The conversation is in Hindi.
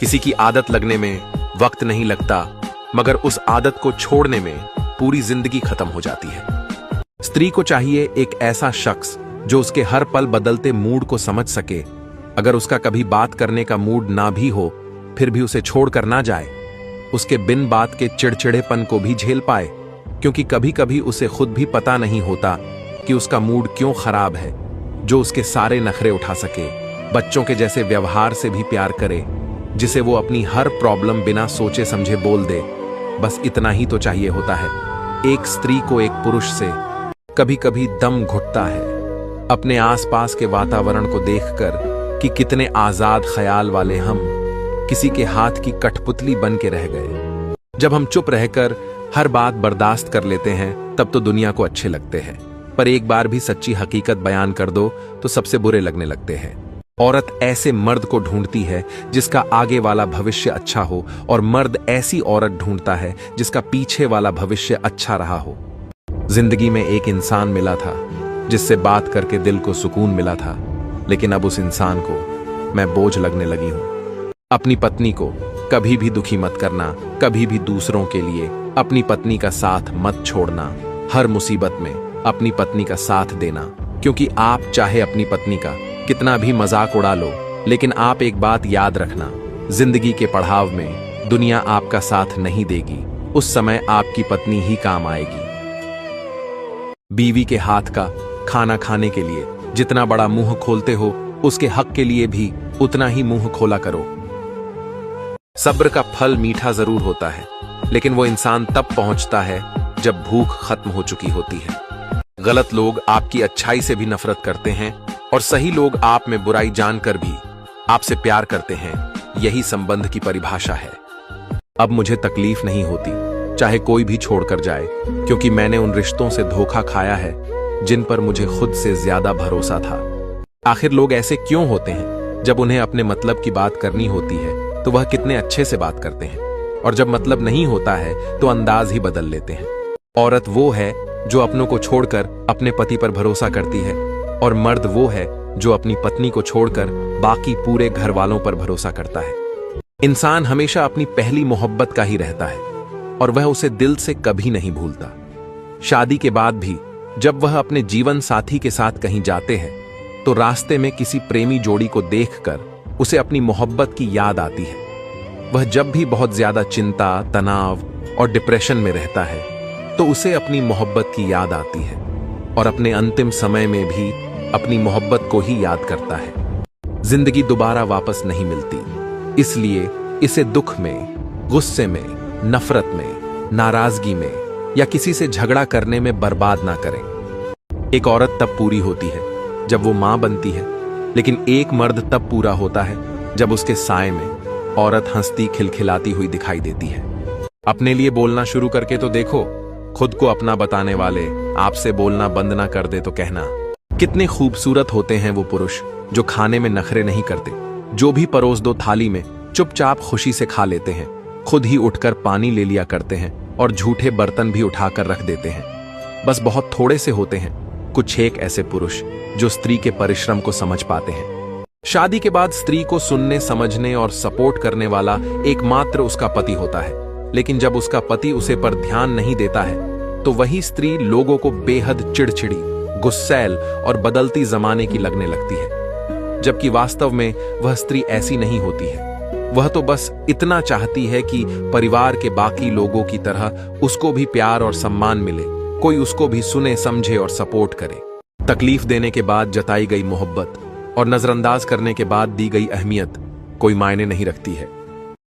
किसी की आदत लगने में वक्त नहीं लगता, मगर उस आदत को छोड़ने में पूरी जिंदगी खत्म हो जाती है। स्त्री को चाहिए एक ऐसा शख्स जो उसके हर पल बदलते मूड को समझ सके। अगर उसका कभी बात करने का मूड ना भी हो, फिर भी उसे छोड़कर ना जाए। उसके बिन बात के चिड़चिड़ेपन को भी झेल पाए, क्योंकि कभी कभी उसे खुद भी पता नहीं होता कि उसका मूड क्यों खराब है। जो उसके सारे नखरे उठा सके, बच्चों के जैसे व्यवहार से भी प्यार करे, जिसे वो अपनी हर प्रॉब्लम बिना सोचे समझे बोल दे। बस इतना ही तो चाहिए होता है। एक स्त्री को एक पुरुष से कभी कभी दम घुटता है, अपने आसपास के वातावरण को देखकर कि कितने आजाद ख्याल वाले हम किसी के हाथ की कठपुतली बन के रह गए। जब हम चुप रहकर हर बात बर्दाश्त कर लेते हैं, तब तो दुनिया को अच्छे लगते हैं, पर एक बार भी सच्ची हकीकत बयान कर दो तो सबसे बुरे लगने लगते हैं। औरत ऐसे मर्द को ढूंढती है जिसका आगे वाला भविष्य अच्छा हो, और मर्द ऐसी औरत ढूंढता है जिसका पीछे वाला भविष्य अच्छा रहा हो। जिंदगी में एक इंसान मिला था जिससे बात करके दिल को सुकून मिला था, लेकिन अब उस इंसान को मैं बोझ लगने लगी हूं। अपनी पत्नी को कभी भी दुखी मत करना, कभी भी दूसरों के लिए अपनी पत्नी का साथ मत छोड़ना। हर मुसीबत में अपनी पत्नी का साथ देना, क्योंकि आप चाहे अपनी पत्नी का कितना भी मजाक उड़ा लो, लेकिन आप एक बात याद रखना, जिंदगी के पड़ाव में दुनिया आपका साथ नहीं देगी। उस समय आपकी पत्नी ही काम आएगी। बीवी के हाथ का खाना खाने के लिए जितना बड़ा मुंह खोलते हो, उसके हक के लिए भी उतना ही मुंह खोला करो। सब्र का फल मीठा जरूर होता है, लेकिन वो इंसान तब पहुंचता है जब भूख खत्म हो चुकी होती है। गलत लोग आपकी अच्छाई से भी नफरत करते हैं, और सही लोग आप में बुराई जानकर भी आपसे प्यार करते हैं। यही संबंध की परिभाषा है। अब मुझे तकलीफ नहीं होती चाहे कोई भी छोड़कर जाए, क्योंकि मैंने उन रिश्तों से धोखा खाया है जिन पर मुझे खुद से ज्यादा भरोसा था। आखिर लोग ऐसे क्यों होते हैं? जब उन्हें अपने मतलब की बात करनी होती है तो वह कितने अच्छे से बात करते हैं, और जब मतलब नहीं होता है तो अंदाज ही बदल लेते हैं। औरत वो है जो अपनों को छोड़कर अपने पति पर भरोसा करती है, और मर्द वो है जो अपनी पत्नी को छोड़कर बाकी पूरे घर वालों पर भरोसा करता है। इंसान हमेशा अपनी पहली मोहब्बत का ही रहता है, और वह उसे दिल से कभी नहीं भूलता। शादी के बाद भी जब वह अपने जीवन साथी के साथ कहीं जाते हैं, तो रास्ते में किसी प्रेमी जोड़ी को देखकर उसे अपनी मोहब्बत की याद आती है। वह जब भी बहुत ज्यादा चिंता, तनाव और डिप्रेशन में रहता है, तो उसे अपनी मोहब्बत की याद आती है, और अपने अंतिम समय में भी अपनी मोहब्बत को ही याद करता है। जिंदगी दोबारा वापस नहीं मिलती, इसलिए इसे दुख में, गुस्से में, नफरत में, नाराजगी में या किसी से झगड़ा करने में बर्बाद ना करें। एक औरत तब पूरी होती है जब वो मां बनती है, लेकिन एक मर्द तब पूरा होता है जब उसके साए में औरत हंसती खिलखिलाती हुई दिखाई देती है। अपने लिए बोलना शुरू करके तो देखो, खुद को अपना बताने वाले आपसे बोलना बंद ना कर दे तो कहना। कितने खूबसूरत होते हैं वो पुरुष जो खाने में नखरे नहीं करते, जो भी परोस दो थाली में चुपचाप खुशी से खा लेते हैं, खुद ही उठकर पानी ले लिया करते हैं, और झूठे बर्तन भी उठाकर रख देते हैं। बस बहुत थोड़े से होते हैं कुछ एक ऐसे पुरुष जो स्त्री के परिश्रम को समझ पाते हैं। शादी के बाद स्त्री को सुनने, समझने और सपोर्ट करने वाला एकमात्र उसका पति होता है, लेकिन जब उसका पति उसे पर ध्यान नहीं देता है, तो वही स्त्री लोगों को बेहद चिड़चिड़ी, गुस्सैल और बदलती जमाने की लगने लगती है। जबकि वास्तव में वह स्त्री ऐसी नहीं होती है। वह तो बस इतना चाहती है कि परिवार के बाकी लोगों की तरह उसको भी प्यार और सम्मान मिले, कोई उसको भी सुने, समझे और सपोर्ट करे। तकलीफ देने के बाद जताई गई मोहब्बत और नजरअंदाज करने के बाद दी गई अहमियत कोई मायने नहीं रखती है।